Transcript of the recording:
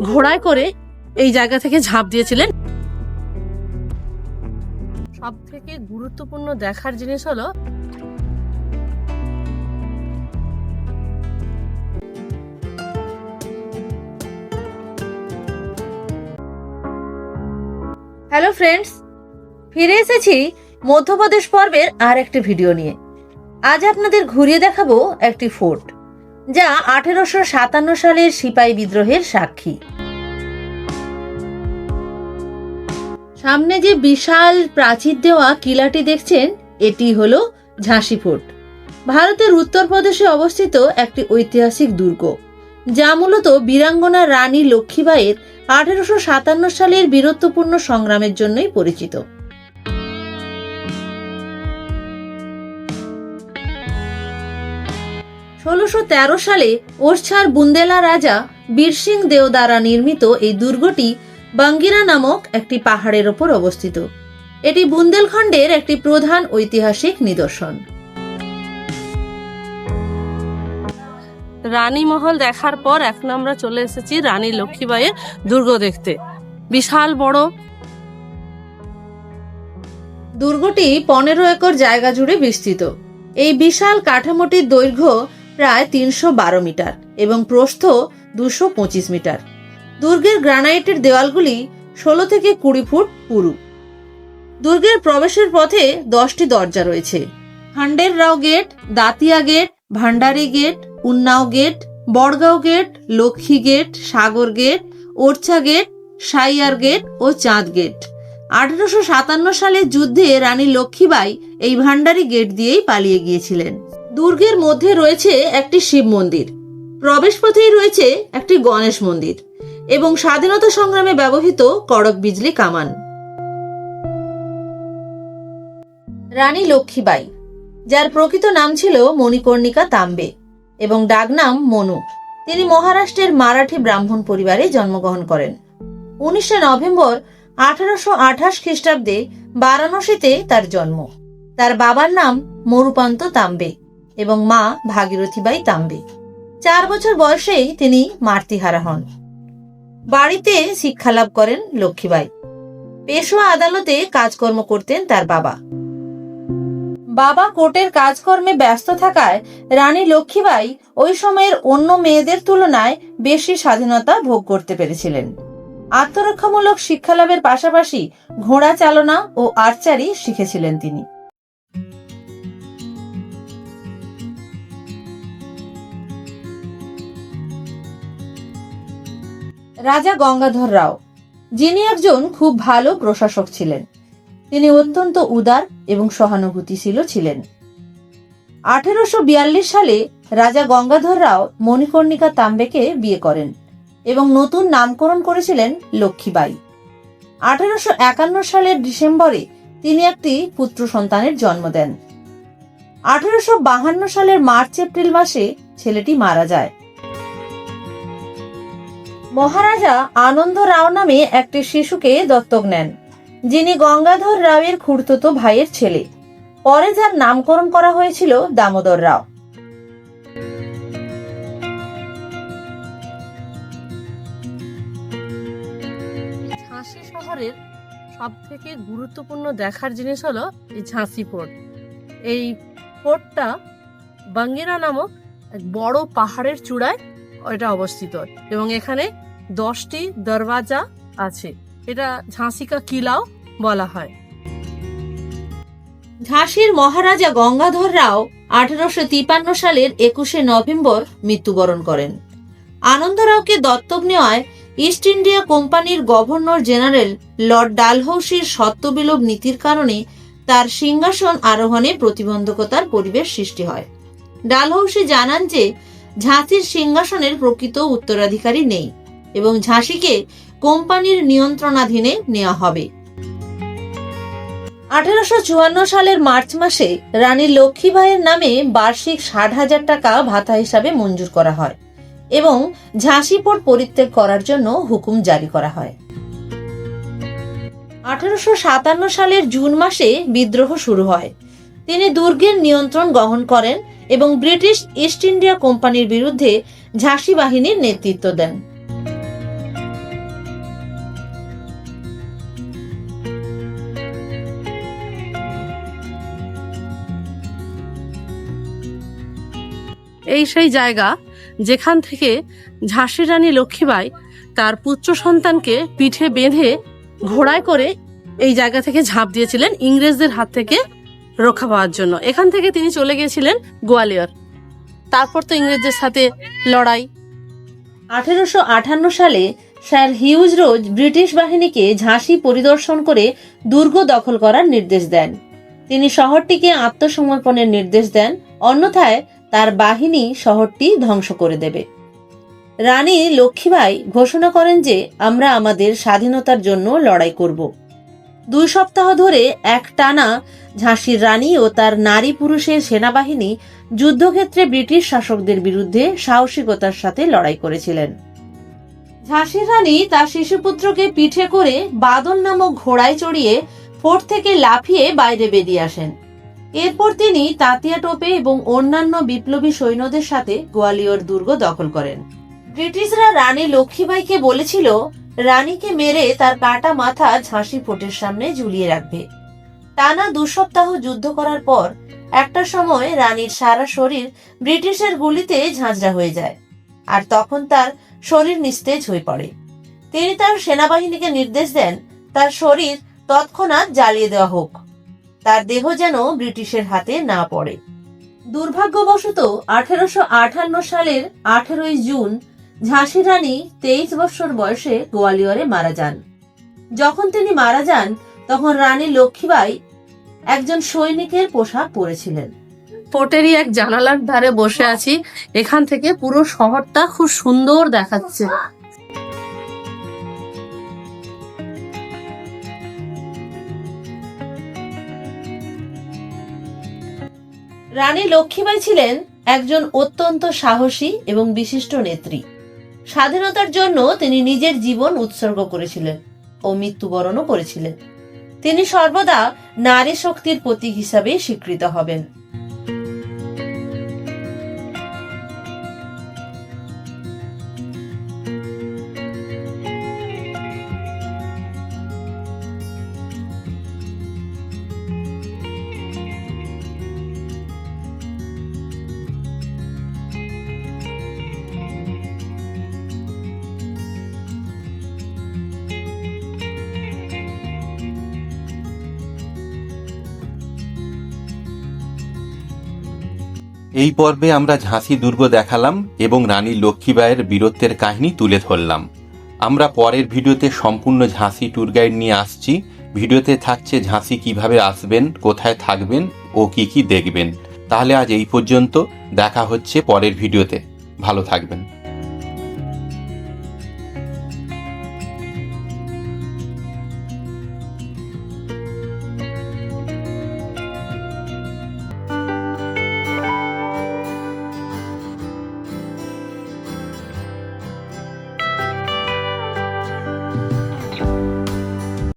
ঘোড়ায় করে এই জায়গা থেকে ঝাঁপ দিয়েছিলেন। সব থেকে গুরুত্বপূর্ণ দেখার জিনিস হলো হ্যালো ফ্রেন্ডস, ফিরে এসেছি মধ্যপ্রদেশ পর্বের আর একটি ভিডিও নিয়ে। আজ আপনাদের ঘুরিয়ে দেখাবো একটি ফোর্ট, যা 1857 সালের সিপাহী বিদ্রোহের সাক্ষী। সামনে যে বিশাল প্রাচীর দেওয়া কিলাটি দেখছেন, এটি হলো ঝাঁসি ফোর্ট। ভারতের উত্তরপ্রদেশে অবস্থিত একটি ঐতিহাসিক দুর্গ, যা মূলত বীরাঙ্গনা রানী লক্ষ্মীবাঈয়ের 1857 সালের বীরত্বপূর্ণ সংগ্রামের জন্যই পরিচিত। ষোলোশো সালে ওরছার বুন্দেলা রাজা বীর সিং দেও দ্বারা নির্মিত এই দুর্গটি বাঙ্গিরা নামক একটি পাহাড়ের ওপর অবস্থিত। এটি বুন্দেলখণ্ডের একটি প্রধান ঐতিহাসিক নিদর্শন। রানী মহল দেখার পর এখন আমরা চলে এসেছি রানী লক্ষ্মীবাঈয়ের দুর্গ দেখতে। বিশাল বড় দুর্গটি 15 একর জায়গা জুড়ে বিস্তৃত। এই বিশাল কাঠামোটির দৈর্ঘ্য প্রায় 312 মিটার এবং প্রস্থ 225 মিটার। দুর্গের গ্রানাইটের দেওয়ালগুলি 16 থেকে 20 ফুট পুরু। দুর্গের প্রবেশের পথে 10টি দরজা রয়েছে: Khanderao gate, Datia gate, Bhandari gate, Unnao gate, Bargaon gate, Lakshmi gate, Sagar gate, Orchha gate, Saiyar gate ও চাঁদ গেট। 1857 সালের যুদ্ধে রানী লক্ষ্মীবাঈ এই ভান্ডারি গেট দিয়েই পালিয়ে গিয়েছিলেন। দুর্গের মধ্যে রয়েছে একটি শিব মন্দির, প্রবেশ পথেই রয়েছে একটি গণেশ মন্দির এবং স্বাধীনতা সংগ্রামে ব্যবহৃত কড়ক বিজলি কামান। রানী লক্ষ্মীবাঈ, যার প্রকৃত নাম ছিল মণিকর্ণিকা তাম্বে এবং ডাকনাম মনু, তিনি মহারাষ্ট্রের মারাঠি ব্রাহ্মণ পরিবারে জন্মগ্রহণ করেন। 19 নভেম্বর 1828 খ্রিস্টাব্দে বারাণসীতে তার জন্ম। তার বাবার নাম মরুপান্ত তাম্বে এবং মা ভাগীরথীবাঈ তাম্বে। 4 বছর বয়সেই তিনি মাতৃহারা হন। বাড়িতে শিক্ষালাভ করেন লক্ষ্মীবাঈ। পেশোয়া আদালতে কাজকর্ম করতেন তার বাবা। বাবা কোর্টের কাজকর্মে ব্যস্ত থাকায় রানী লক্ষ্মীবাঈ ওই সময়ের অন্য মেয়েদের তুলনায় বেশি স্বাধীনতা ভোগ করতে পেরেছিলেন। আত্মরক্ষামূলক শিক্ষালাভের পাশাপাশি ঘোড়া চালনা ও আর্চারি শিখেছিলেন তিনি। রাজা গঙ্গাধর রাও, যিনি একজন খুব ভালো প্রশাসক ছিলেন, তিনি অত্যন্ত উদার এবং সহানুভূতিশীল ছিলেন। 1842 সালে রাজা গঙ্গাধর রাও মণিকর্ণিকা তাম্বেকে বিয়ে করেন এবং নতুন নামকরণ করেছিলেন লক্ষ্মীবাঈ। 1851 সালের ডিসেম্বরে তিনি একটি পুত্র সন্তানের জন্ম দেন। 1852 সালের মার্চ এপ্রিল মাসে ছেলেটি মারা যায়। মহারাজা আনন্দ রাও নামে একটি শিশুকে দত্তক নেন, যিনি গঙ্গাধর রাওয়ের খুড়তুতো ভাইয়ের ছেলে। পরে যার নামকরণ করা হয়েছিল দামোদর রাও। ঝাঁসি শহরের সব থেকে গুরুত্বপূর্ণ দেখার জিনিস হলো এই ঝাঁসি ফোর্ট। এই ফোর্টটা বাঙ্গিরা নামক এক বড় পাহাড়ের চূড়ায় এটা অবস্থিত এবং এখানে 10টি দরওয়াজা আছে। এটা ঝাঁসি কা কিলাও বলা হয়। ঝাঁসির মহারাজা গঙ্গাধর রাও 1853 সালের 21 নভেম্বর মৃত্যুবরণ করেন। আনন্দরাওকে দত্তক নেওয়ায় ইস্ট ইন্ডিয়া কোম্পানির গভর্নর জেনারেল লর্ড ডালহৌসির সত্ত্ববিলোপ নীতির কারণে তার সিংহাসন আরোহণে প্রতিবন্ধকতার পরিবেশ সৃষ্টি হয়। ডালহৌসি জানান যে ঝাঁসির সিংহাসনের প্রকৃত উত্তরাধিকারী নেই এবং ঝাঁসিকে কোম্পানির নিয়ন্ত্রণাধীনে নেওয়া হবে। 1854 সালের মার্চ মাসে রানী লক্ষ্মীবাঈয়ের নামে বার্ষিক 60,000 টাকা ভাতা হিসাবে মঞ্জুর করা হয় এবং ঝাঁসি ফোর্ট পরিত্যাগ করার জন্য হুকুম জারি করা হয়। 1857 সালের জুন মাসে বিদ্রোহ শুরু হয়। তিনি দুর্গের নিয়ন্ত্রণ গ্রহণ করেন এবং ব্রিটিশ ইস্ট ইন্ডিয়া কোম্পানির বিরুদ্ধে ঝাঁসি বাহিনীর নেতৃত্ব দেন। এই সেই জায়গা যেখান থেকে ঝাঁসির রানী লক্ষ্মীবাঈ তার পুত্র সন্তানকে পিঠে বেঁধে ঘোড়ায় করে এই জায়গা থেকে ঝাঁপ দিয়েছিলেন ইংরেজদের হাত থেকে রক্ষা পাওয়ার জন্য। এখান থেকে তিনি চলে গিয়েছিলেন গোয়ালিয়র। তারপর তো ইংরেজদের সাথে লড়াই। 1858 সালে স্যার হিউজ রোজ ব্রিটিশ বাহিনীকে ঝাঁসি পরিদর্শন করে দুর্গ দখল করার নির্দেশ দেন। তিনি শহরটিকে আত্মসমর্পণের নির্দেশ দেন, অন্যথায় তার বাহিনী শহরটি ধ্বংস করে দেবে। রানী লক্ষ্মীবাঈ ঘোষণা করেন যে আমরা আমাদের স্বাধীনতার জন্য লড়াই করব। 2 সপ্তাহ ধরে একটানা ঝাঁসির রানী ও তার নারী পুরুষের সেনাবাহিনী যুদ্ধক্ষেত্রে ব্রিটিশ শাসকদের বিরুদ্ধে সাহসিকতার সাথে লড়াই করেছিলেন। ঝাঁসির রানী তার শিশুপুত্রকে পিঠে করে বাদল নামক ঘোড়ায় চড়িয়ে ফোর্ট থেকে লাফিয়ে বাইরে বেরিয়ে আসেন। এরপর তিনি তাতিয়া টোপে এবং অন্যান্য বিপ্লবী সৈন্যদের সাথে গোয়ালিয়র দুর্গ দখল করেন। ব্রিটিশরা রানী লক্ষ্মীবাঈকে বলেছিল রানীকে মেরে তার কাটা মাথা ঝাঁসি ফোর্টের সামনে ঝুলিয়ে রাখবে। টানা 2 সপ্তাহ যুদ্ধ করার পর একটা সময় রানীর সারা শরীর ব্রিটিশের গুলিতে ঝাঁঝরা হয়ে যায়, আর তখন তার শরীর নিস্তেজ হয়ে পড়ে। তিনি তার সেনাবাহিনীকে নির্দেশ দেন তার শরীর তৎক্ষণাৎ জ্বালিয়ে দেওয়া হোক, তার দেহ যেন ব্রিটিশের হাতে না পড়ে। দুর্ভাগ্যবশত 1858 সালের 18 জুন ঝাঁসির রানী 23 বছর বয়সে গোয়ালিয়রে মারা যান। যখন তিনি মারা যান তখন রানী লক্ষ্মীবাঈ একজন সৈনিকের পোশাক পরেছিলেন। ফোর্টেরই এক জানালার ধারে বসে আছি, এখান থেকে পুরো শহরটা খুব সুন্দর দেখাচ্ছে। রানী লক্ষ্মীবাঈ ছিলেন একজন অত্যন্ত সাহসী এবং বিশিষ্ট নেত্রী। স্বাধীনতার জন্য তিনি নিজের জীবন উৎসর্গ করেছিলেন ও মৃত্যুবরণও করেছিলেন। তিনি সর্বদা নারী শক্তির প্রতীক হিসাবে স্বীকৃত হবেন। এই পর্বে আমরা ঝাঁসি দুর্গ দেখালাম এবং রানী লক্ষ্মীবাঈয়ের বীরত্বের কাহিনী তুলে ধরলাম। আমরা পরের ভিডিওতে সম্পূর্ণ ঝাঁসি ট্যুর গাইড নিয়ে আসছি। ভিডিওতে থাকছে ঝাঁসি কিভাবে আসবেন, কোথায় থাকবেন ও কি কি দেখবেন। তাহলে আজ এই পর্যন্ত, দেখা হচ্ছে পরের ভিডিওতে। ভালো থাকবেন।